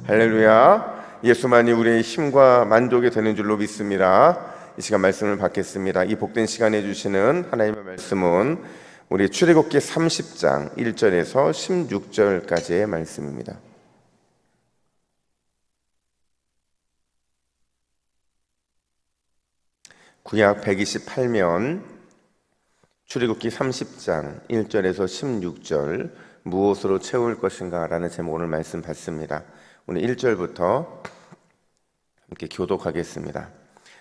할렐루야. 예수만이 우리의 힘과 만족이 되는 줄로 믿습니다. 이 시간 말씀을 받겠습니다. 이 복된 시간에 주시는 하나님의 말씀은 우리 출애굽기 30장 1절에서 16절까지의 말씀입니다. 구약 128면 출애굽기 30장 1절에서 16절 무엇으로 채울 것인가 라는 제목 오늘 말씀 받습니다. 오늘 1절부터 함께 교독하겠습니다.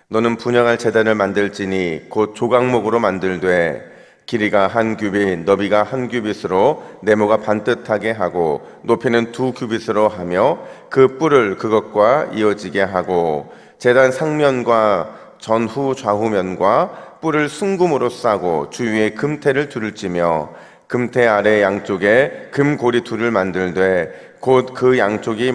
너는 분향할 제단을 만들지니 곧 조각목으로 만들되 길이가 한 규빗 너비가 한 규빗으로 네모가 반듯하게 하고 높이는 2규빗으로 하며 그 뿔을 그것과 이어지게 하고 제단 상면과 전후 좌우면과 뿔을 순금으로 싸고 주위에 금태를 둘을 찌며 금태 아래 양쪽에 금고리 둘을 만들되 곧 그 양쪽이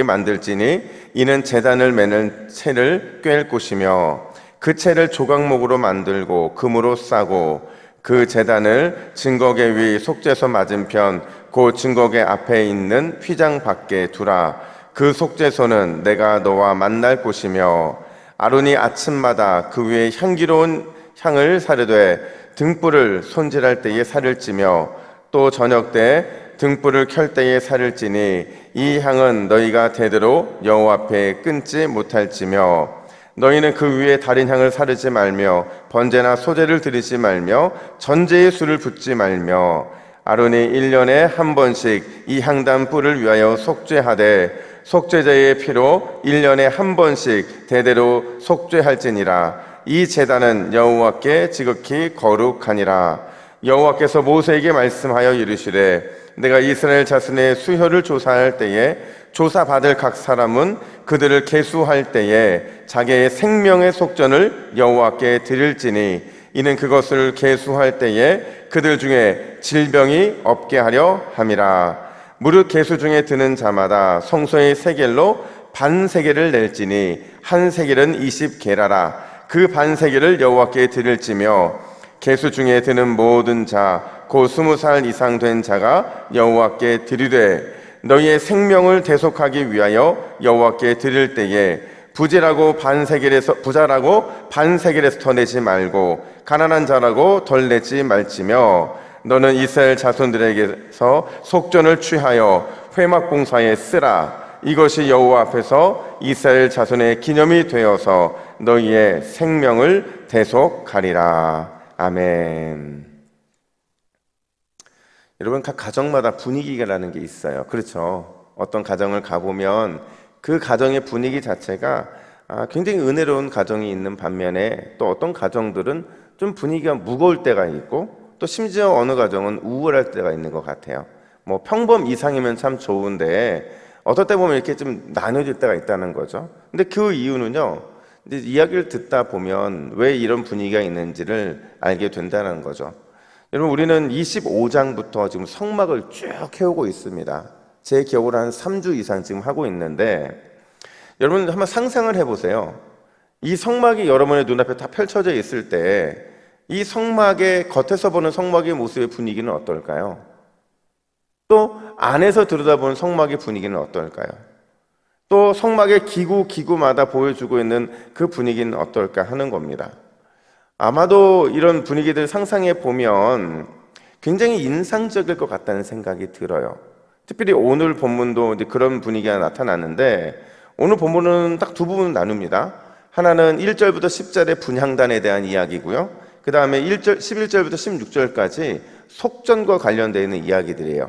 만들지니 이는 제단을 매는 채를 꿰일 곳이며 그 채를 조각목으로 만들고 금으로 싸고 그 제단을 증거계 위 속죄소 맞은편 곧 증거계 앞에 있는 휘장 밖에 두라. 그 속죄소는 내가 너와 만날 곳이며 아론이 아침마다 그 위에 향기로운 향을 사르되 등불을 손질할 때에 살을 찌며 또 저녁 때 등불을 켤 때에 살을 찌니 이 향은 너희가 대대로 여호와 앞에 끊지 못할지며 너희는 그 위에 다른 향을 사르지 말며 번제나 소제를 드리지 말며 전제의 술을 붓지 말며 아론이 1년에 한 번씩 이 향단 뿔을 위하여 속죄하되 속죄제의 피로 1년에 한 번씩 대대로 속죄할지니라. 이 제단은 여호와께 지극히 거룩하니라. 여호와께서 모세에게 말씀하여 이르시되 내가 이스라엘 자손의 수혈을 조사할 때에 조사받을 각 사람은 그들을 계수할 때에 자기의 생명의 속전을 여호와께 드릴지니 이는 그것을 계수할 때에 그들 중에 질병이 없게 하려 함이라. 무릇 계수 중에 드는 자마다 성소의 세겔로 반 세겔을 낼지니 한 세겔은 20게라라. 그 반 세겔을 여호와께 드릴지며 계수 중에 드는 모든 자 곧 20살 이상 된 자가 여호와께 드리되 너희의 생명을 대속하기 위하여 여호와께 드릴 때에 부자라고 반 세겔에서 더 내지 말고 가난한 자라고 덜 내지 말지며 너는 이스라엘 자손들에게서 속전을 취하여 회막 봉사에 쓰라. 이것이 여호와 앞에서 이스라엘 자손의 기념이 되어서 너희의 생명을 대속하리라. 아멘. 여러분, 각 가정마다 분위기라는 게 있어요. 그렇죠? 어떤 가정을 가보면 그 가정의 분위기 자체가 굉장히 은혜로운 가정이 있는 반면에 또 어떤 가정들은 좀 분위기가 무거울 때가 있고 또 심지어 어느 가정은 우울할 때가 있는 것 같아요. 뭐 평범 이상이면 참 좋은데 어떨 때 보면 이렇게 좀 나눠질 때가 있다는 거죠. 근데 그 이유는요, 이제 이야기를 듣다 보면 왜 이런 분위기가 있는지를 알게 된다는 거죠. 여러분, 우리는 25장부터 지금 성막을 쭉 해오고 있습니다. 제 기억으로 한 3주 이상 지금 하고 있는데 여러분 한번 상상을 해보세요. 이 성막이 여러분의 눈앞에 다 펼쳐져 있을 때 이 성막의 겉에서 보는 성막의 모습의 분위기는 어떨까요? 또 안에서 들여다보는 성막의 분위기는 어떨까요? 또 성막의 기구마다 보여주고 있는 그 분위기는 어떨까 하는 겁니다. 아마도 이런 분위기들 상상해 보면 굉장히 인상적일 것 같다는 생각이 들어요. 특별히 오늘 본문도 이제 그런 분위기가 나타나는데 오늘 본문은 딱 두 부분 나눕니다. 하나는 1절부터 10절의 분향단에 대한 이야기고요. 그 다음에 11절부터 16절까지 속전과 관련되어 있는 이야기들이에요.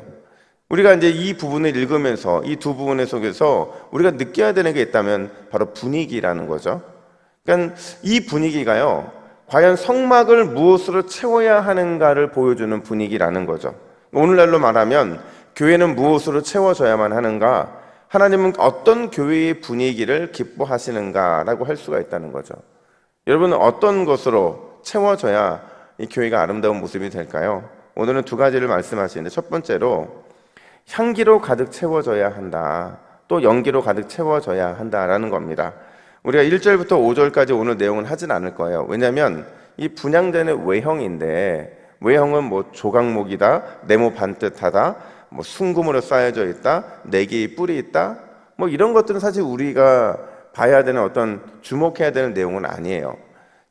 우리가 이제 이 부분을 읽으면서 이 두 부분의 속에서 우리가 느껴야 되는 게 있다면 바로 분위기라는 거죠. 그러니까 이 분위기가요, 과연 성막을 무엇으로 채워야 하는가를 보여주는 분위기라는 거죠. 오늘날로 말하면 교회는 무엇으로 채워져야만 하는가, 하나님은 어떤 교회의 분위기를 기뻐하시는가라고 할 수가 있다는 거죠. 여러분은 어떤 것으로 채워져야 이 교회가 아름다운 모습이 될까요? 오늘은 두 가지를 말씀하시는데 첫 번째로 향기로 가득 채워져야 한다, 또 연기로 가득 채워져야 한다라는 겁니다. 우리가 1절부터 5절까지 오늘 내용은 하진 않을 거예요. 왜냐하면 이 분향되는 외형인데 외형은 뭐 조각목이다, 네모 반듯하다, 뭐 순금으로 쌓여져 있다, 4개의 뿔이 있다, 뭐 이런 것들은 사실 우리가 봐야 되는 어떤 주목해야 되는 내용은 아니에요.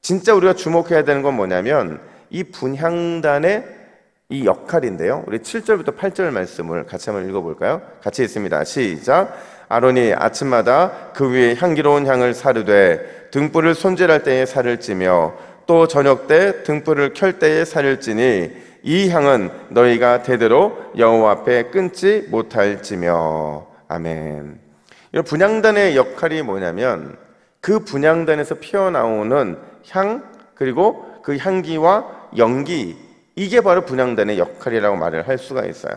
진짜 우리가 주목해야 되는 건 뭐냐면 이 분향단의 이 역할인데요. 우리 7절부터 8절 말씀을 같이 한번 읽어볼까요? 같이 읽습니다. 시작. 아론이 아침마다 그 위에 향기로운 향을 사르되 등불을 손질할 때에 살을 찌며 또 저녁 때 등불을 켤 때에 살을 찌니 이 향은 너희가 대대로 여호와 앞에 끊지 못할지며. 아멘. 이 분향단의 역할이 뭐냐면 그 분향단에서 피어나오는 향, 그리고 그 향기와 연기, 이게 바로 분향단의 역할이라고 말을 할 수가 있어요.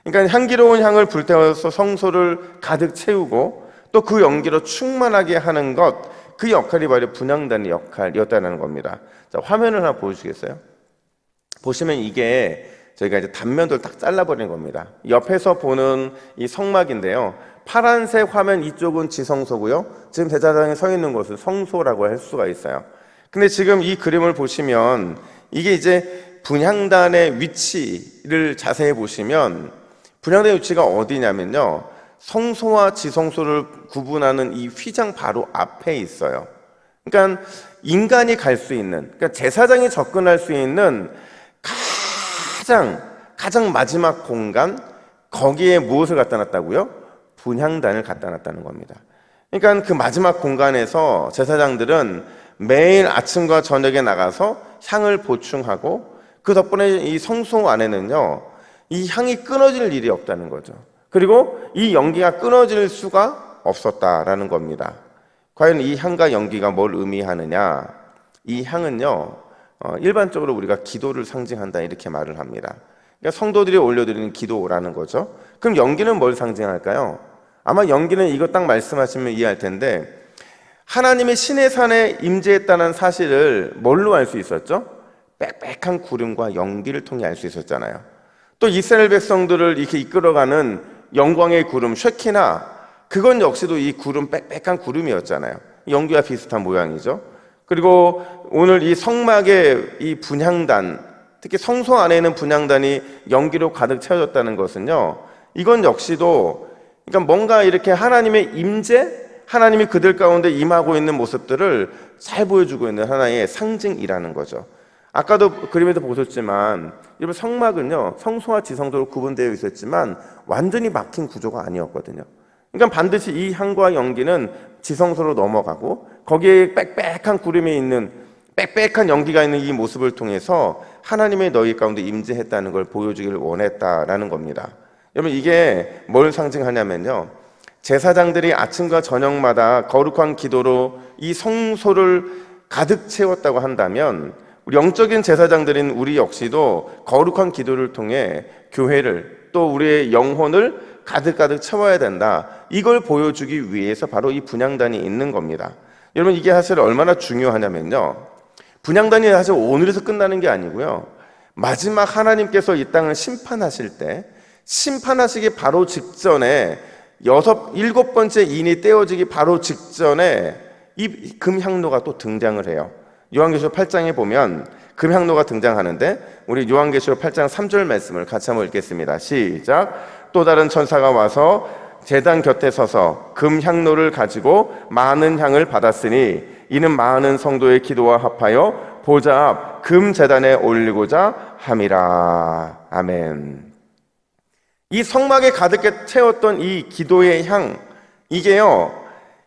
그러니까 향기로운 향을 불태워서 성소를 가득 채우고 또 그 연기로 충만하게 하는 것, 그 역할이 바로 분향단의 역할이었다는 겁니다. 자, 화면을 하나 보여주시겠어요? 보시면 이게 저희가 이제 단면도를 딱 잘라버리는 겁니다. 옆에서 보는 이 성막인데요. 파란색 화면 이쪽은 지성소고요. 지금 대제사장이 서 있는 곳은 성소라고 할 수가 있어요. 근데 지금 이 그림을 보시면 이게 이제 분향단의 위치를 자세히 보시면 분향단의 위치가 어디냐면요. 성소와 지성소를 구분하는 이 휘장 바로 앞에 있어요. 그러니까 인간이 갈 수 있는, 그러니까 제사장이 접근할 수 있는 가장 마지막 공간, 거기에 무엇을 갖다 놨다고요? 분향단을 갖다 놨다는 겁니다. 그러니까 그 마지막 공간에서 제사장들은 매일 아침과 저녁에 나가서 향을 보충하고 그 덕분에 이 성소 안에는요, 이 향이 끊어질 일이 없다는 거죠. 그리고 이 연기가 끊어질 수가 없었다라는 겁니다. 과연 이 향과 연기가 뭘 의미하느냐? 이 향은요, 일반적으로 우리가 기도를 상징한다 이렇게 말을 합니다. 그러니까 성도들이 올려드리는 기도라는 거죠. 그럼 연기는 뭘 상징할까요? 아마 연기는 이거 딱 말씀하시면 이해할 텐데, 하나님이 시내 산에 임재했다는 사실을 뭘로 알 수 있었죠? 빽빽한 구름과 연기를 통해 알 수 있었잖아요. 또 이스라엘 백성들을 이렇게 이끌어가는 영광의 구름 쉐키나, 그건 역시도 이 구름, 빽빽한 구름이었잖아요. 연기와 비슷한 모양이죠. 그리고 오늘 이 성막의 이 분향단, 특히 성소 안에 있는 분향단이 연기로 가득 채워졌다는 것은요, 이건 역시도 그러니까 뭔가 이렇게 하나님의 임재, 하나님이 그들 가운데 임하고 있는 모습들을 잘 보여주고 있는 하나의 상징이라는 거죠. 아까도 그림에도 보셨지만 여러분, 성막은요, 성소와 지성소로 구분되어 있었지만 완전히 막힌 구조가 아니었거든요. 그러니까 반드시 이 향과 연기는 지성소로 넘어가고 거기에 빽빽한 구름이 있는, 빽빽한 연기가 있는 이 모습을 통해서 하나님의 너희 가운데 임재했다는 걸 보여주기를 원했다라는 겁니다. 여러분, 이게 뭘 상징하냐면요, 제사장들이 아침과 저녁마다 거룩한 기도로 이 성소를 가득 채웠다고 한다면 우리 영적인 제사장들인 우리 역시도 거룩한 기도를 통해 교회를, 또 우리의 영혼을 가득 채워야 된다, 이걸 보여주기 위해서 바로 이 분향단이 있는 겁니다. 여러분, 이게 사실 얼마나 중요하냐면요, 분향단이 사실 오늘에서 끝나는 게 아니고요, 마지막 하나님께서 이 땅을 심판하실 때, 심판하시기 바로 직전에 7번째 인이 떼어지기 바로 직전에 이 금향로가 또 등장을 해요. 요한계시록 8장에 보면 금향로가 등장하는데, 우리 요한계시록 8장 3절 말씀을 같이 한번 읽겠습니다. 시작. 또 다른 천사가 와서 제단 곁에 서서 금향로를 가지고 많은 향을 받았으니 이는 많은 성도의 기도와 합하여 보좌 앞 금제단에 올리고자 함이라. 아멘. 이 성막에 가득 채웠던 이 기도의 향, 이게요,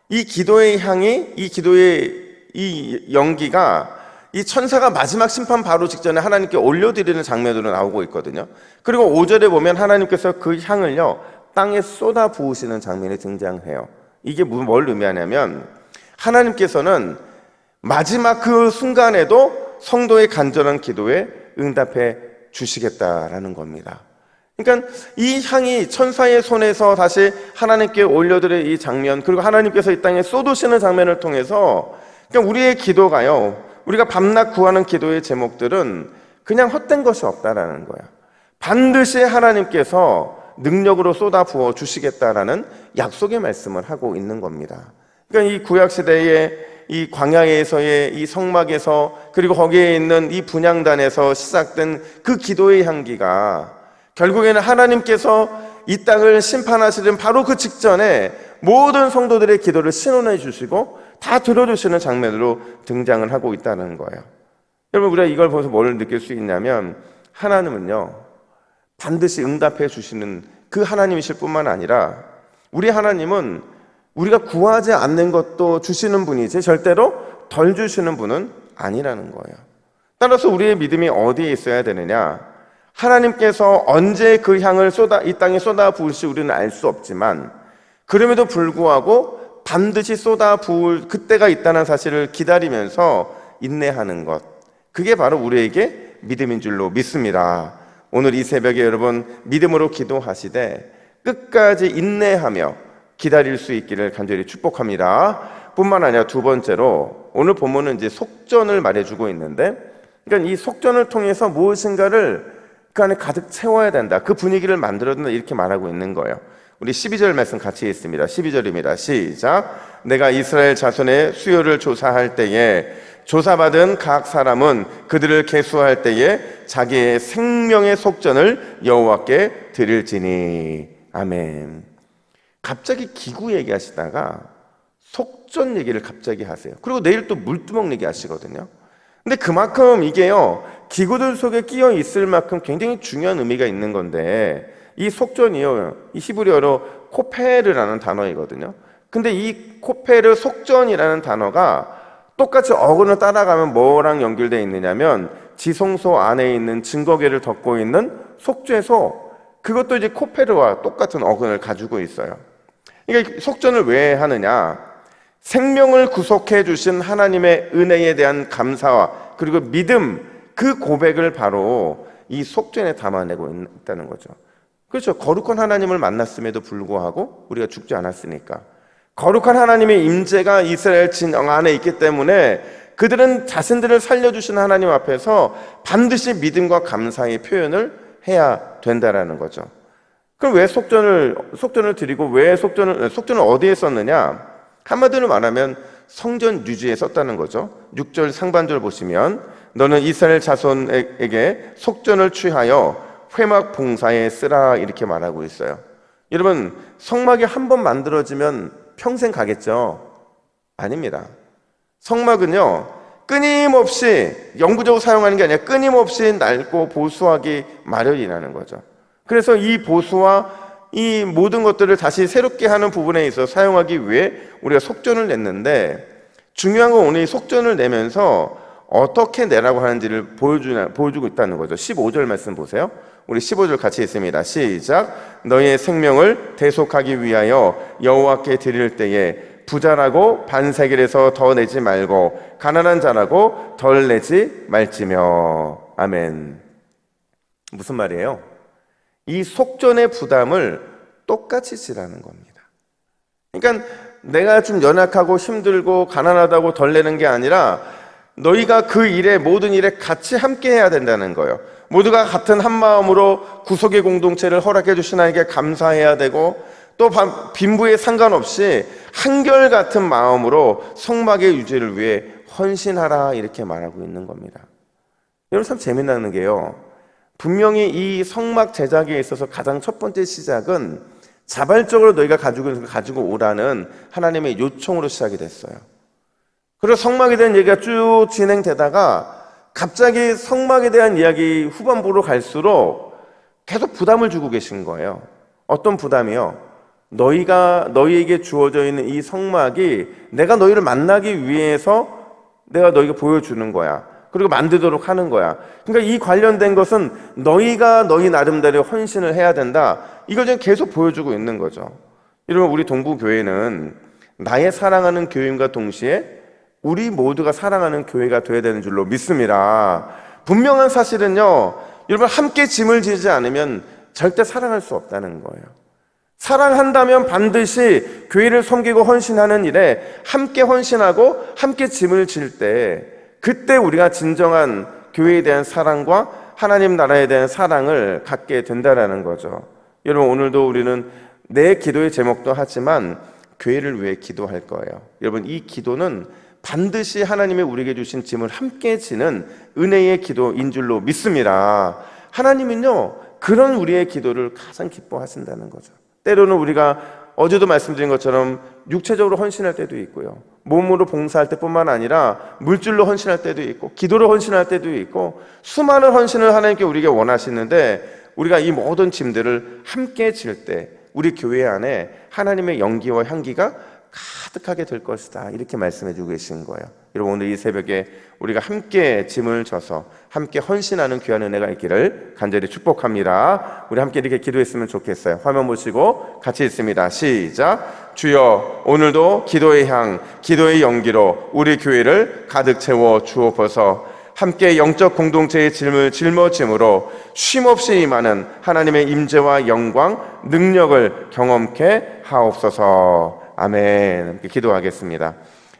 이 기도의 향이, 이 기도의 이 연기가 이 천사가 마지막 심판 바로 직전에 하나님께 올려드리는 장면으로 나오고 있거든요. 그리고 5절에 보면 하나님께서 그 향을요, 땅에 쏟아 부으시는 장면이 등장해요. 이게 뭘 의미하냐면 하나님께서는 마지막 그 순간에도 성도의 간절한 기도에 응답해 주시겠다라는 겁니다. 그러니까 이 향이 천사의 손에서 다시 하나님께 올려드릴 이 장면, 그리고 하나님께서 이 땅에 쏟으시는 장면을 통해서, 그러니까 우리의 기도가요, 우리가 밤낮 구하는 기도의 제목들은 그냥 헛된 것이 없다라는 거야. 반드시 하나님께서 능력으로 쏟아 부어 주시겠다라는 약속의 말씀을 하고 있는 겁니다. 그러니까 이 구약시대의 이 광야에서의 이 성막에서, 그리고 거기에 있는 이 분향단에서 시작된 그 기도의 향기가 결국에는 하나님께서 이 땅을 심판하시는 바로 그 직전에 모든 성도들의 기도를 신원해 주시고 다 들어주시는 장면으로 등장을 하고 있다는 거예요. 여러분, 우리가 이걸 보면서 뭘 느낄 수 있냐면 하나님은요 반드시 응답해 주시는 그 하나님이실 뿐만 아니라 우리 하나님은 우리가 구하지 않는 것도 주시는 분이지 절대로 덜 주시는 분은 아니라는 거예요. 따라서 우리의 믿음이 어디에 있어야 되느냐, 하나님께서 언제 그 향을 이 땅에 쏟아 부을지 우리는 알 수 없지만 그럼에도 불구하고 반드시 쏟아 부을 그때가 있다는 사실을 기다리면서 인내하는 것, 그게 바로 우리에게 믿음인 줄로 믿습니다. 오늘 이 새벽에 여러분 믿음으로 기도하시되 끝까지 인내하며 기다릴 수 있기를 간절히 축복합니다. 뿐만 아니라 두 번째로 오늘 본문은 이제 속전을 말해주고 있는데, 그러니까 이 속전을 통해서 무엇인가를 그 안에 가득 채워야 된다, 그 분위기를 만들어야 된다, 이렇게 말하고 있는 거예요. 우리 12절 말씀 같이 읽습니다. 12절입니다. 시작. 내가 이스라엘 자손의 수요를 조사할 때에 조사받은 각 사람은 그들을 계수할 때에 자기의 생명의 속전을 여호와께 드릴지니. 아멘. 갑자기 기구 얘기하시다가 속전 얘기를 갑자기 하세요. 그리고 내일 또 물두멍 얘기하시거든요. 근데 그만큼 이게요 기구들 속에 끼어 있을 만큼 굉장히 중요한 의미가 있는 건데, 이 속전이요 이 히브리어로 코페르라는 단어이거든요. 근데 이 코페르 속전이라는 단어가 똑같이 어근을 따라가면 뭐랑 연결되어 있느냐면 지성소 안에 있는 증거계를 덮고 있는 속죄소, 그것도 이제 코페르와 똑같은 어근을 가지고 있어요. 그러니까 속전을 왜 하느냐, 생명을 구속해 주신 하나님의 은혜에 대한 감사와 그리고 믿음, 그 고백을 바로 이 속전에 담아내고 있다는 거죠. 그렇죠. 거룩한 하나님을 만났음에도 불구하고 우리가 죽지 않았으니까, 거룩한 하나님의 임재가 이스라엘 진영 안에 있기 때문에 그들은 자신들을 살려주신 하나님 앞에서 반드시 믿음과 감사의 표현을 해야 된다라는 거죠. 그럼 왜 속전을 드리고 왜 속전을 어디에 썼느냐? 한마디로 말하면 성전 유지에 썼다는 거죠. 6절 상반절 보시면 너는 이스라엘 자손에게 속전을 취하여 회막 봉사에 쓰라, 이렇게 말하고 있어요. 여러분, 성막이 한 번 만들어지면 평생 가겠죠? 아닙니다. 성막은요 끊임없이 영구적으로 사용하는 게 아니라 끊임없이 낡고 보수하기 마련이라는 거죠. 그래서 이 보수와 이 모든 것들을 다시 새롭게 하는 부분에 있어서 사용하기 위해 우리가 속전을 냈는데, 중요한 건 오늘 이 속전을 내면서 어떻게 내라고 하는지를 보여주고 있다는 거죠. 15절 말씀 보세요. 우리 15절 같이 있습니다. 시작. 너희의 생명을 대속하기 위하여 여호와께 드릴 때에 부자라고 반세겔에서 더 내지 말고 가난한 자라고 덜 내지 말지며. 아멘. 무슨 말이에요? 이 속전의 부담을 똑같이 지라는 겁니다. 그러니까 내가 좀 연약하고 힘들고 가난하다고 덜 내는 게 아니라 너희가 그 일에, 모든 일에 같이 함께 해야 된다는 거예요. 모두가 같은 한 마음으로 구속의 공동체를 허락해 주신 하나님께 감사해야 되고, 또 빈부에 상관없이 한결같은 마음으로 성막의 유지를 위해 헌신하라, 이렇게 말하고 있는 겁니다. 여러분, 참 재미나는 게요, 분명히 이 성막 제작에 있어서 가장 첫 번째 시작은 자발적으로 너희가 가지고 오라는 하나님의 요청으로 시작이 됐어요. 그리고 성막에 대한 얘기가 쭉 진행되다가 갑자기 성막에 대한 이야기 후반부로 갈수록 계속 부담을 주고 계신 거예요. 어떤 부담이요? 너희에게 주어져 있는 이 성막이 내가 너희를 만나기 위해서 내가 너희가 보여주는 거야. 그리고 만들도록 하는 거야. 그러니까 이 관련된 것은 너희가 너희 나름대로 헌신을 해야 된다, 이걸 지금 계속 보여주고 있는 거죠. 여러분, 우리 동부교회는 나의 사랑하는 교회임과 동시에 우리 모두가 사랑하는 교회가 되어야 되는 줄로 믿습니다. 분명한 사실은요, 여러분, 함께 짐을 지지 않으면 절대 사랑할 수 없다는 거예요. 사랑한다면 반드시 교회를 섬기고 헌신하는 일에 함께 헌신하고 함께 짐을 질 때, 그때 우리가 진정한 교회에 대한 사랑과 하나님 나라에 대한 사랑을 갖게 된다는 거죠. 여러분, 오늘도 우리는 내 기도의 제목도 하지만 교회를 위해 기도할 거예요. 여러분, 이 기도는 반드시 하나님이 우리에게 주신 짐을 함께 지는 은혜의 기도인 줄로 믿습니다. 하나님은요, 그런 우리의 기도를 가장 기뻐하신다는 거죠. 때로는 우리가 어제도 말씀드린 것처럼 육체적으로 헌신할 때도 있고요, 몸으로 봉사할 때뿐만 아니라 물질로 헌신할 때도 있고 기도로 헌신할 때도 있고 수많은 헌신을 하나님께 우리에게 원하시는데, 우리가 이 모든 짐들을 함께 질 때 우리 교회 안에 하나님의 연기와 향기가 가득하게 될 것이다, 이렇게 말씀해 주고 계신 거예요. 여러분, 오늘 이 새벽에 우리가 함께 짐을 져서 함께 헌신하는 귀한 은혜가 있기를 간절히 축복합니다. 우리 함께 이렇게 기도했으면 좋겠어요. 화면 보시고 같이 읽습니다. 시작. 주여, 오늘도 기도의 향, 기도의 연기로 우리 교회를 가득 채워 주옵소서. 함께 영적 공동체의 짐을 짊어짐으로 쉼없이 임하는 하나님의 임재와 영광, 능력을 경험케 하옵소서. 아멘. 함께 기도하겠습니다.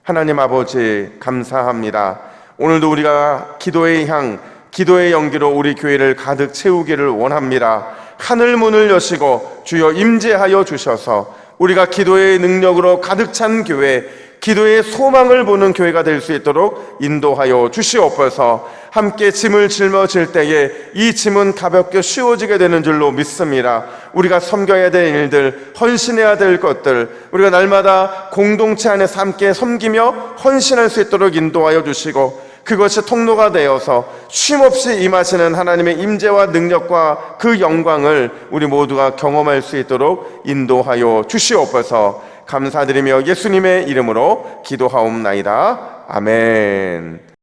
하나님 아버지, 감사합니다. 오늘도 우리가 기도의 향, 기도의 연기로 우리 교회를 가득 채우기를 원합니다. 하늘 문을 여시고 주여 임재하여 주셔서 우리가 기도의 능력으로 가득 찬 교회, 기도의 소망을 보는 교회가 될 수 있도록 인도하여 주시옵소서. 함께 짐을 짊어질 때에 이 짐은 가볍게 쉬워지게 되는 줄로 믿습니다. 우리가 섬겨야 될 일들, 헌신해야 될 것들, 우리가 날마다 공동체 안에서 함께 섬기며 헌신할 수 있도록 인도하여 주시고, 그것이 통로가 되어서 쉼없이 임하시는 하나님의 임재와 능력과 그 영광을 우리 모두가 경험할 수 있도록 인도하여 주시옵소서. 감사드리며 예수님의 이름으로 기도하옵나이다. 아멘.